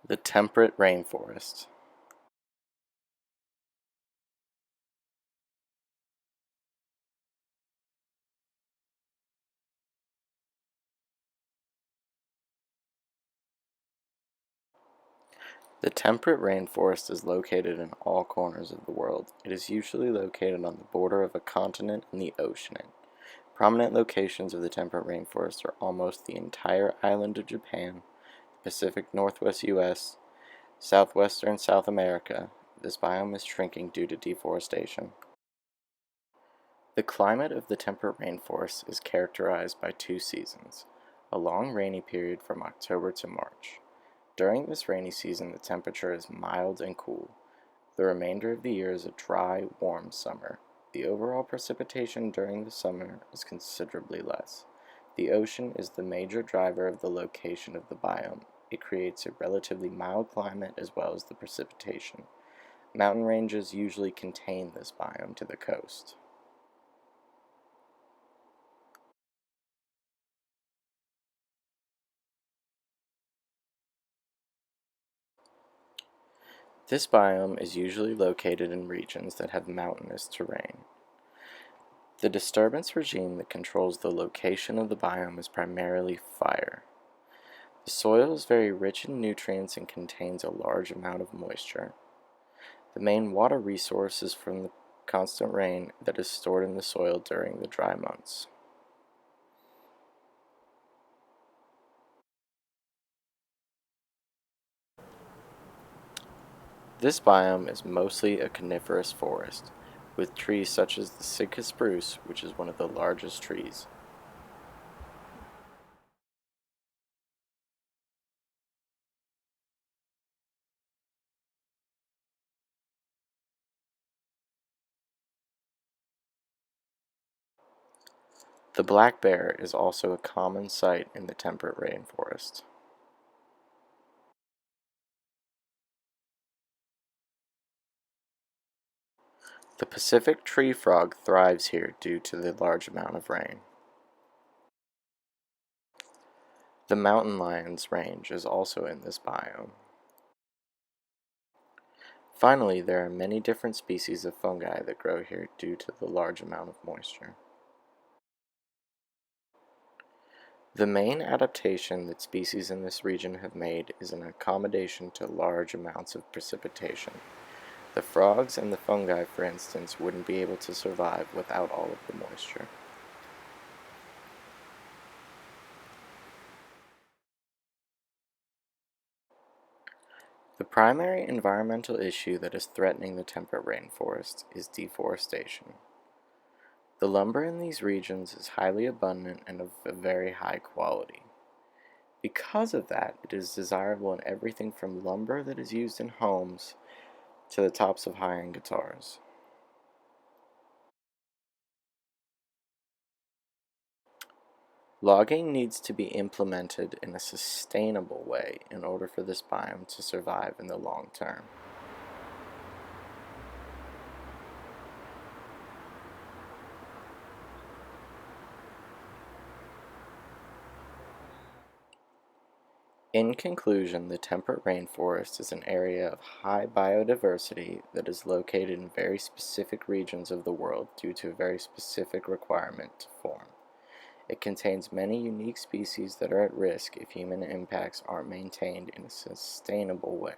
The temperate rainforest. The temperate rainforest is located in all corners of the world. It is usually located on the border of a continent and the ocean. Prominent locations of the temperate rainforest are almost the entire island of Japan, the Pacific Northwest U.S., southwestern South America. This biome is shrinking due to deforestation. The climate of the temperate rainforest is characterized by two seasons, a long rainy period from October to March. During this rainy season, the temperature is mild and cool. The remainder of the year is a dry, warm summer. The overall precipitation during the summer is considerably less. The ocean is the major driver of the location of the biome. It creates a relatively mild climate as well as the precipitation. Mountain ranges usually contain this biome to the coast. This biome is usually located in regions that have mountainous terrain. The disturbance regime that controls the location of the biome is primarily fire. The soil is very rich in nutrients and contains a large amount of moisture. The main water resource is from the constant rain that is stored in the soil during the dry months. This biome is mostly a coniferous forest, with trees such as the Sitka spruce, which is one of the largest trees. The black bear is also a common sight in the temperate rainforest. The Pacific tree frog thrives here due to the large amount of rain. The mountain lion's range is also in this biome. Finally, there are many different species of fungi that grow here due to the large amount of moisture. The main adaptation that species in this region have made is an accommodation to large amounts of precipitation. The frogs and the fungi, for instance, wouldn't be able to survive without all of the moisture. The primary environmental issue that is threatening the temperate rainforest is deforestation. The lumber in these regions is highly abundant and of a very high quality. Because of that, it is desirable in everything from lumber that is used in homes to the tops of high-end guitars. Logging needs to be implemented in a sustainable way in order for this biome to survive in the long term. In conclusion, the temperate rainforest is an area of high biodiversity that is located in very specific regions of the world due to a very specific requirement to form. It contains many unique species that are at risk if human impacts aren't maintained in a sustainable way.